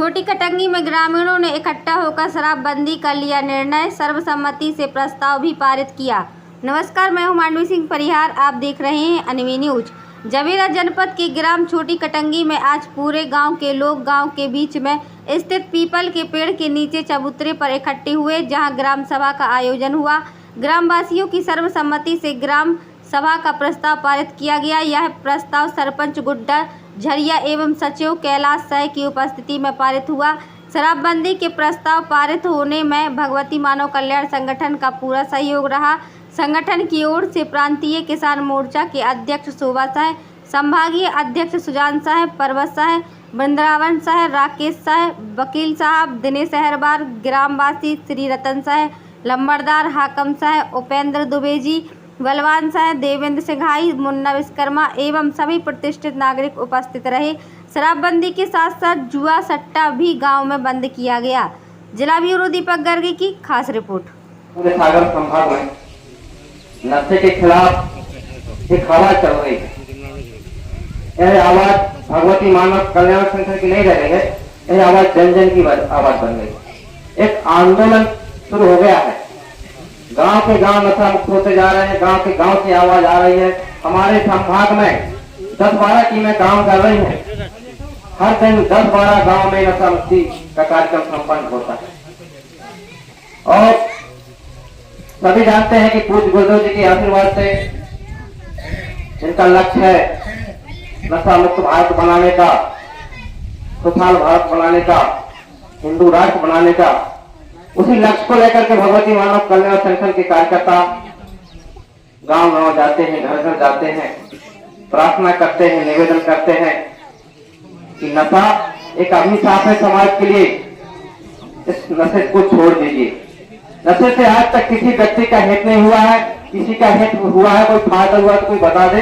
छोटी कटंगी में ग्रामीणों ने इकट्ठा होकर शराबबंदी का लिया निर्णय, सर्वसम्मति से प्रस्ताव भी पारित किया। नमस्कार, मैं हूं मांडवी सिंह परिहार, आप देख रहे हैं अनवी न्यूज। जवेरा जनपद के ग्राम छोटी कटंगी में आज पूरे गांव के लोग गांव के बीच में स्थित पीपल के पेड़ के नीचे चबूतरे पर इकट्ठे हुए, जहां ग्राम सभा का आयोजन हुआ। ग्रामवासियों की सर्वसम्मति से ग्राम सभा का प्रस्ताव पारित किया गया। यह प्रस्ताव सरपंच गुड्डा झरिया एवं सचिव कैलाश साय की उपस्थिति में पारित हुआ। शराबबंदी के प्रस्ताव पारित होने में भगवती मानव कल्याण संगठन का पूरा सहयोग रहा। संगठन की ओर से प्रांतीय किसान मोर्चा के अध्यक्ष शोभा साह, संभागीय अध्यक्ष सुजान साह, पर्वत साह, वृंदावन साह, राकेश साह, वकील साहब, दिनेश अहरबार, ग्रामवासी श्री रतन साह, लंबरदार हाकम साह, उपेंद्र दुबे जी, बलवान साह, देवेंद्र सिंघाई, मुन्ना विश्वकर्मा एवं सभी प्रतिष्ठित नागरिक उपस्थित रहे। शराबबंदी के साथ साथ जुआ सट्टा भी गांव में बंद किया गया। जिला ब्यूरो दीपक गर्गी की खास रिपोर्ट। पूरे सागर संभाग में नशे के खिलाफ एक आवाज चल रही है। यह आवाज भगवती मानव कल्याण संगठन की नहीं रह गई है, यह आवाज जन जन की आवाज बन गई। एक आंदोलन शुरू हो गया है। गांव के गांव नशा मुक्त होते जा रहे हैं, गांव के गांव से आवाज आ रही है। हमारे संभाग में 10-12 टीमें काम कर रही हैं। हर दिन 10-12 गांव में नशा मुक्ति का कार्यक्रम संपन्न होता है और सभी जानते हैं कि पूज्य गुरुदेव जी के आशीर्वाद से इनका लक्ष्य है नशा मुक्त भारत बनाने का, खुशहाल भारत बनाने का, हिंदू राष्ट्र बनाने का। उसी लक्ष्य को लेकर के भगवती मानव कल्याण संगठन के कार्यकर्ता गांव गांव जाते हैं, घर घर जाते हैं, प्रार्थना करते हैं, निवेदन करते हैं कि नशा एक अभिशाप है समाज के लिए, इस नशे को छोड़ दीजिए। नशे से आज तक किसी व्यक्ति का हित नहीं हुआ है, किसी का हित हुआ है, कोई फायदा हुआ तो कोई बता दे।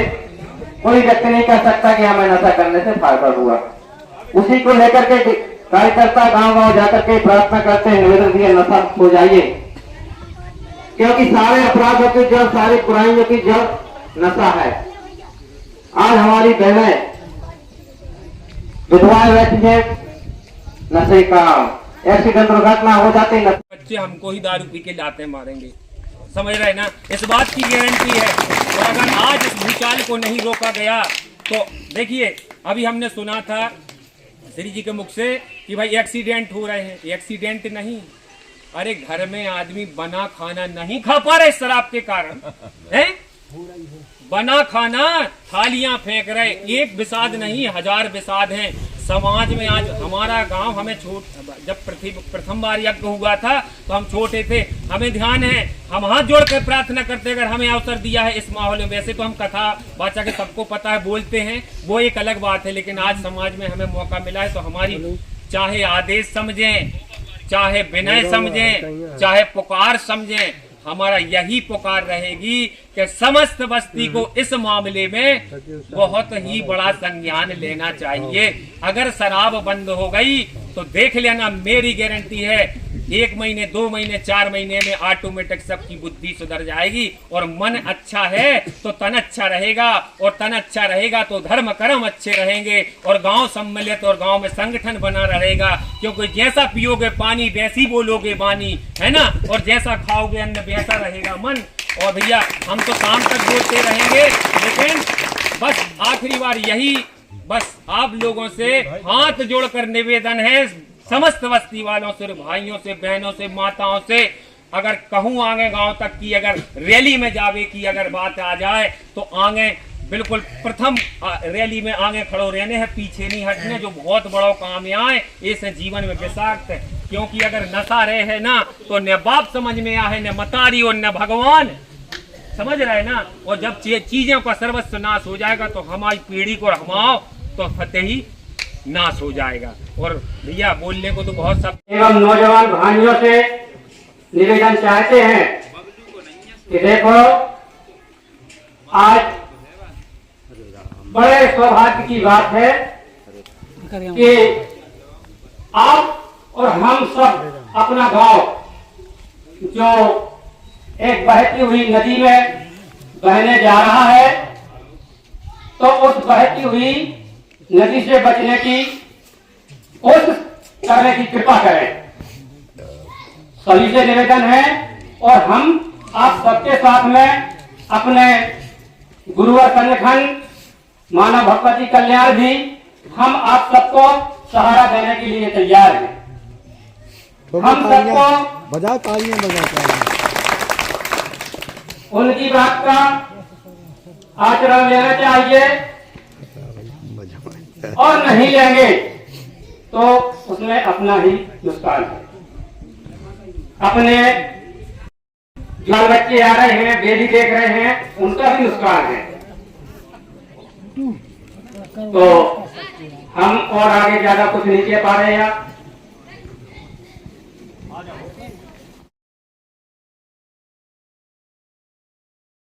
कोई व्यक्ति नहीं कह सकता कि हमें नशा करने से फायदा हुआ। उसी को लेकर के कार्यकर्ता गांव गांव जाकर के प्रार्थना करते हैं, निवेदन दिया, नशा हो जाइए, क्योंकि सारे अपराधों की जड़, सारी बुराइयों की जड़ नशा है। आज हमारी बहनें विधवाएं बैठी है, नशे का एक्सीडेंट दुर्घटना हो जाती है। बच्चे हमको ही दारू पी के लाते मारेंगे, समझ रहे ना, इस बात की गारंटी है। और अगर आज इस भूचाल को नहीं रोका गया तो देखिए, अभी हमने सुना था श्री जी के मुख से कि भाई एक्सीडेंट हो रहे हैं। एक्सीडेंट नहीं, अरे घर में आदमी बना खाना नहीं खा पा रहे शराब के कारण, है बना खाना थालियां फेंक रहे। एक विषाद नहीं, 1000 विषाद हैं समाज में। आज हमारा गांव, हमें जब प्रथम बार यज्ञ हुआ था तो हम छोटे थे, हमें ध्यान है, हम हाथ जोड़ कर प्रार्थना करते, अगर हमें अवसर दिया है इस माहौल में। वैसे तो हम कथा वाचा के सबको पता है, बोलते हैं, वो एक अलग बात है, लेकिन आज समाज में हमें मौका मिला है तो हमारी चाहे आदेश समझें, चाहे विनय समझें, चाहे पुकार समझें, हमारा यही पुकार रहेगी कि समस्त बस्ती को इस मामले में बहुत ही बड़ा संज्ञान लेना चाहिए। अगर शराब बंद हो गई तो देख लेना, मेरी गारंटी है 1 महीने, 2 महीने, 4 महीने में ऑटोमेटिक सबकी बुद्धि सुधर जाएगी। और मन अच्छा है तो तन अच्छा रहेगा, और तन अच्छा रहेगा तो धर्म कर्म अच्छे रहेंगे, और गांव सम्मिलित और गांव में संगठन बना रहेगा। क्योंकि जैसा पियोगे पानी वैसी बोलोगे वाणी, है ना, और जैसा खाओगे अन्न वैसा रहेगा मन। और भैया हम तो शाम तक बोलते रहेंगे, लेकिन बस आखिरी बार यही बस आप लोगों से हाथ जोड़कर निवेदन है, समस्त बस्ती वालों से, भाइयों से, बहनों से, माताओं से, अगर कहूँ आगे गांव तक की अगर रैली में जावे की अगर बात आ जाए तो आगे बिल्कुल प्रथम रैली में आगे खड़ो रहने हैं, पीछे नहीं हटने। जो बहुत बड़ा काम आए इस जीवन में विषाक्त है, क्योंकि अगर नशा रहे है ना तो न बाप समझ में आए, न मतारी और न भगवान, समझ रहे ना। और जब चीजों का सर्वस्व नाश हो जाएगा तो हमारी पीढ़ी को हमाओ तो फतेह ही नाश हो जाएगा। और भैया बोलने को तो बहुत सब एवं नौजवान भाइयों से निवेदन चाहते हैं कि देखो, आज बड़े सौभाग्य की बात है कि आप और हम सब अपना गांव जो एक बहती हुई नदी में बहने जा रहा है, तो उस बहती हुई नदी से बचने की उस करने की कृपा करें। सभी से निवेदन है और हम आप सबके साथ में अपने गुरुवर संगठन मानव भगवती कल्याण भी हम आप सबको सहारा देने के लिए तैयार हैं। हम सबको बजा तालियां उनकी बात का आचरण लेना चाहिए और नहीं लेंगे तो उसमें अपना ही नुकसान है। अपने बाल बच्चे आ रहे हैं, बेबी देख रहे हैं, उनका भी नुकसान है। तो हम और आगे ज्यादा कुछ नहीं कह पा रहे हैं।